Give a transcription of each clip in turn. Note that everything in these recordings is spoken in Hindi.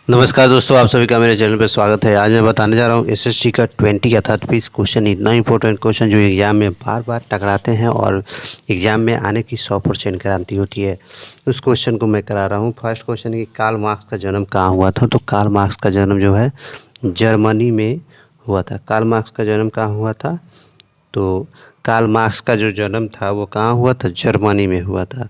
नमस्कार दोस्तों, आप सभी का मेरे चैनल पर स्वागत है। आज मैं बताने जा रहा हूँ एसएससी का 20 अर्थात 20 क्वेश्चन, इतना इंपॉर्टेंट क्वेश्चन जो एग्ज़ाम में बार बार टकराते हैं और एग्ज़ाम में आने की 100% गारंटी होती है। उस क्वेश्चन को मैं करा रहा हूँ। फर्स्ट क्वेश्चन है कि कार्ल मार्क्स का जन्म कहाँ हुआ था। तो कार्ल मार्क्स का जन्म जो है जर्मनी में हुआ था। कार्ल मार्क्स का जन्म कहाँ हुआ था? तो कार्ल मार्क्स का जो जन्म था वो कहाँ हुआ था? जर्मनी में हुआ था।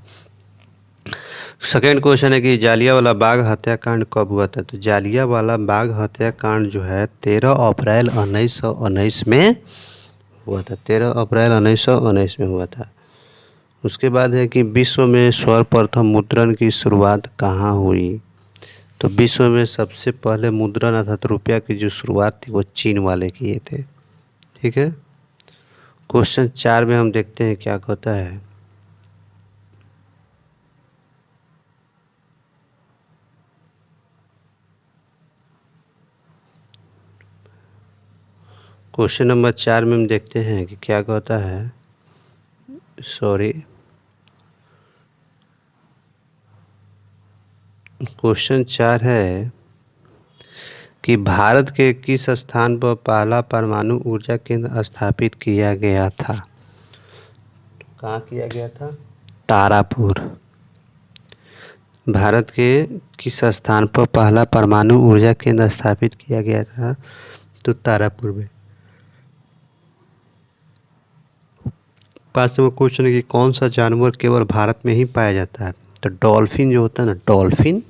सेकेंड क्वेश्चन है कि जालियांवाला बाग हत्याकांड कब हुआ था। तो जालियांवाला बाग हत्याकांड जो है 13 अप्रैल 1919 में हुआ था। 13 अप्रैल 1919 में हुआ था। उसके बाद है कि विश्व में सर्वप्रथम मुद्रण की शुरुआत कहाँ हुई। तो विश्व में सबसे पहले मुद्रण अर्थात रुपया की जो शुरुआत थी वो चीन वाले किए थे। ठीक है। क्वेश्चन 4 में हम देखते हैं क्या होता है। क्वेश्चन नंबर 4 में हम देखते हैं कि क्या कहता है। क्वेश्चन 4 है कि भारत के किस स्थान पर पहला परमाणु ऊर्जा केंद्र स्थापित किया गया था। कहाँ किया गया था? तारापुर। भारत के किस स्थान पर पहला परमाणु ऊर्जा केंद्र स्थापित किया गया था? तो तारापुर में। 5वां क्वेश्चन है कि कौन सा जानवर केवल भारत में ही पाया जाता है। तो डॉल्फिन जो होता है ना, डॉल्फिन,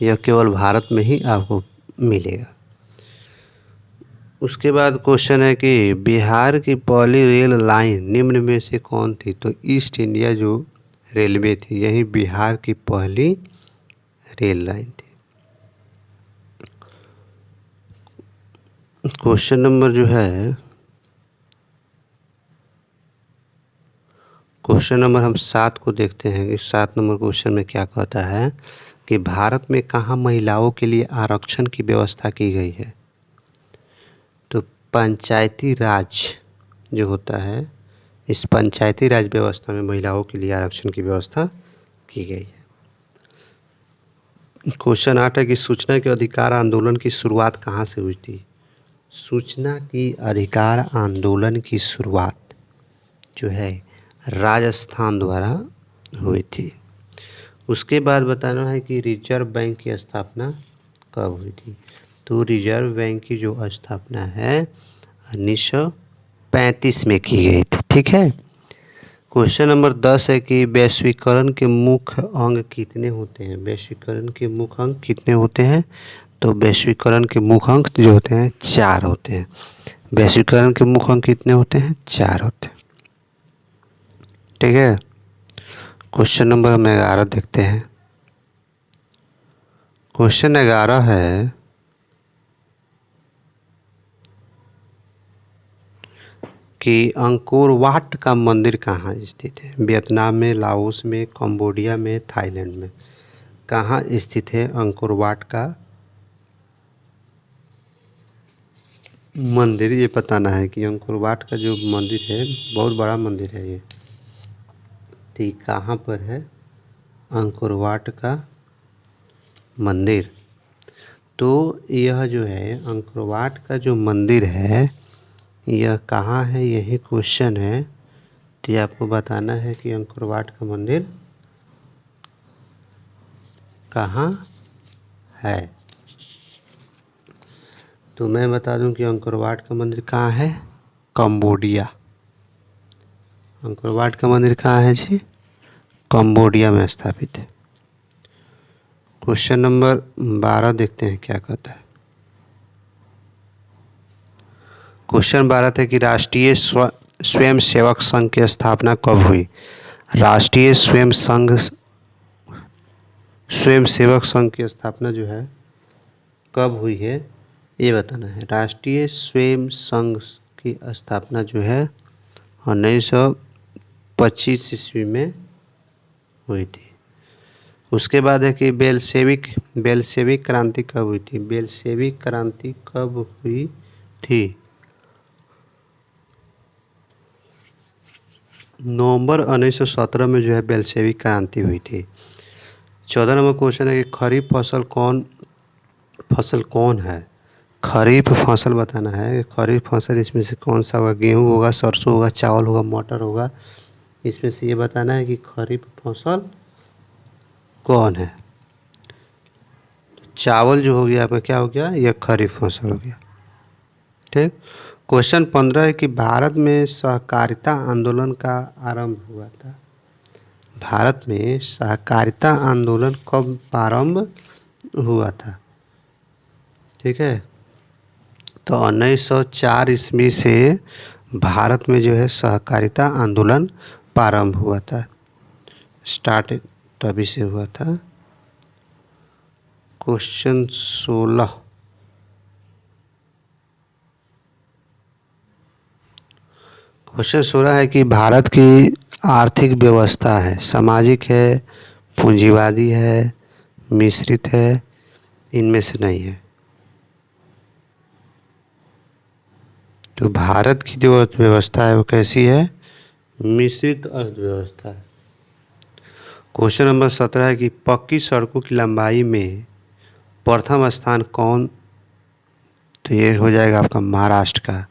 यह केवल भारत में ही आपको मिलेगा। उसके बाद क्वेश्चन है कि बिहार की पहली रेल लाइन निम्न में से कौन थी। तो ईस्ट इंडिया जो रेलवे थी यही बिहार की पहली रेल लाइन थी। क्वेश्चन नंबर जो है क्वेश्चन नंबर हम 7 को देखते हैं कि 7 नंबर क्वेश्चन में क्या कहता है कि भारत में कहाँ महिलाओं के लिए आरक्षण की व्यवस्था की गई है। तो पंचायती राज जो होता है, इस पंचायती राज व्यवस्था में महिलाओं के लिए आरक्षण की व्यवस्था की गई है। क्वेश्चन 8 है कि सूचना के अधिकार आंदोलन की शुरुआत कहाँ से हुई थी। सूचना की अधिकार आंदोलन की शुरुआत जो है राजस्थान द्वारा हुई थी। उसके बाद बताना है कि रिजर्व बैंक की स्थापना कब हुई थी। तो रिजर्व बैंक की जो स्थापना है 1935 में की गई थी। ठीक है। क्वेश्चन नंबर 10 है कि वैश्वीकरण के मुख्य अंग कितने होते हैं। वैश्वीकरण के मुख्य अंग कितने होते हैं। तो वैश्वीकरण के मुख्य अंग जो होते हैं 4 होते हैं। वैश्वीकरण के मुख्य अंग कितने होते हैं? 4 होते हैं। ठीक है। क्वेश्चन नंबर हम 11 देखते हैं। क्वेश्चन 11 है कि अंकोर वाट का मंदिर कहाँ स्थित है। वियतनाम में, लाओस में, कंबोडिया में, थाईलैंड में। कहाँ स्थित है अंकोर वाट का मंदिर? ये बताना है कि अंकोर वाट का जो मंदिर है बहुत बड़ा मंदिर है ये। तो ये कहाँ पर है अंकोर वाट का मंदिर। तो यह जो है अंकोर वाट का जो मंदिर है यह कहाँ है, यही क्वेश्चन है। तो ये आपको बताना है कि अंकोर वाट का मंदिर कहाँ है। तो मैं बता दूं कि अंकोर वाट का मंदिर कहाँ है? कंबोडिया। अंकोर वाट का मंदिर कहाँ है जी? कंबोडिया में स्थापित है। क्वेश्चन नंबर 12 देखते हैं क्या कहता है। क्वेश्चन 12 था कि राष्ट्रीय स्वयं सेवक संघ की स्थापना कब हुई। राष्ट्रीय स्वयं सेवक संघ की स्थापना जो है कब हुई है ये बताना है। राष्ट्रीय स्वयं संघ की स्थापना जो है 1925 ईस्वी में हुई थी। उसके बाद है कि बेलशेविक क्रांति कब हुई थी। बेलशेविक क्रांति कब हुई थी? नवंबर 1917 में जो है बेलशेविक क्रांति हुई थी। 14 नंबर क्वेश्चन है कि खरीफ फसल कौन है। खरीफ फसल बताना है। खरीफ फसल इसमें से कौन सा होगा। गेहूँ होगा, सरसों होगा, चावल होगा, मटर होगा। इसमें से ये बताना है कि खरीफ फसल कौन है। चावल जो हो गया आपका क्या हो गया, यह खरीफ फसल हो गया। ठीक। क्वेश्चन 15 है कि भारत में सहकारिता आंदोलन का आरंभ हुआ था। भारत में सहकारिता आंदोलन कब प्रारंभ हुआ था। ठीक है, तो 1904 ईस्वी से भारत में जो है सहकारिता आंदोलन प्रारंभ हुआ था। स्टार्ट तभी से हुआ था। क्वेश्चन 16 है कि भारत की आर्थिक व्यवस्था है, सामाजिक है, पूंजीवादी है, मिश्रित है, इनमें से नहीं है। तो भारत की जो अर्थव्यवस्था है वो कैसी है, मिश्रित अर्थव्यवस्था है। क्वेश्चन नंबर 17 है कि पक्की सड़कों की लंबाई में प्रथम स्थान कौन। तो ये हो जाएगा आपका महाराष्ट्र का।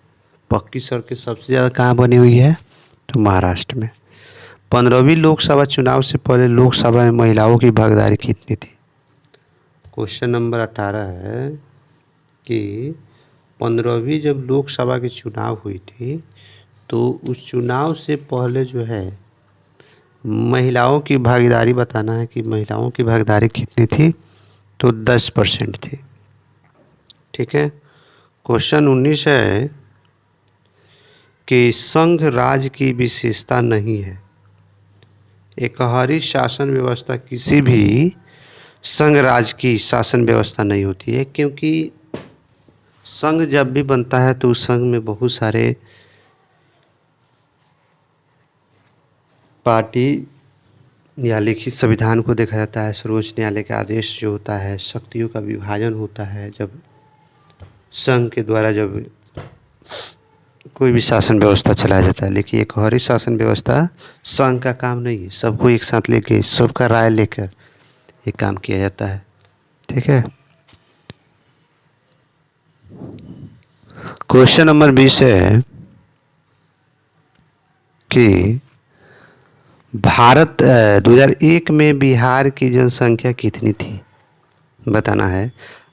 पक्की सड़कें सबसे ज़्यादा कहाँ बनी हुई है, तो महाराष्ट्र में। 15वीं लोकसभा चुनाव से पहले लोकसभा में महिलाओं की भागीदारी कितनी थी। क्वेश्चन नंबर 18 है कि 15वीं जब लोकसभा की चुनाव हुई थी तो उस चुनाव से पहले जो है महिलाओं की भागीदारी बताना है कि महिलाओं की भागीदारी कितनी थी, तो 10% थी। ठीक है। क्वेश्चन 19 है कि संघ राज्य की विशेषता नहीं है। एकहरी शासन व्यवस्था किसी भी संघ राज्य की शासन व्यवस्था नहीं होती है, क्योंकि संघ जब भी बनता है तो उस संघ में बहुत सारे पार्टी या लिखित संविधान को देखा जाता है। सर्वोच्च न्यायालय का आदेश जो होता है, शक्तियों का विभाजन होता है जब संघ के द्वारा जब कोई भी शासन व्यवस्था चलाया जाता है। लेकिन एकहरी शासन व्यवस्था संघ का काम नहीं है, सबको एक साथ लेके सबका राय लेकर ये काम किया जाता है। ठीक है। क्वेश्चन नंबर 20 है कि भारत 2001 में बिहार की जनसंख्या कितनी थी बताना है।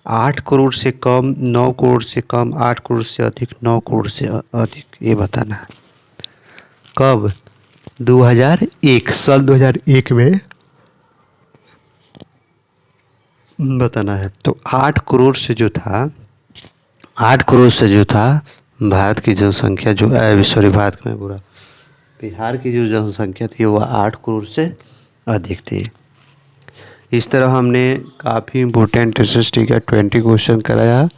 8 करोड़ से कम, 9 करोड़ से कम, 8 करोड़ से अधिक, 9 करोड़ से अधिक, ये बताना है। कब, 2001, साल 2001 में बताना है। तो 8 करोड़ से जो था, 8 करोड़ से जो था भारत की जनसंख्या जो सॉरी भारत में पूरा बिहार की जो जनसंख्या थी वह 8 करोड़ से अधिक थी। इस तरह हमने काफ़ी इम्पोर्टेंट SST का 20 क्वेश्चन कराया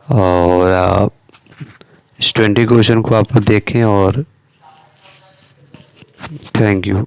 और इस 20 क्वेश्चन को आप देखें और थैंक यू।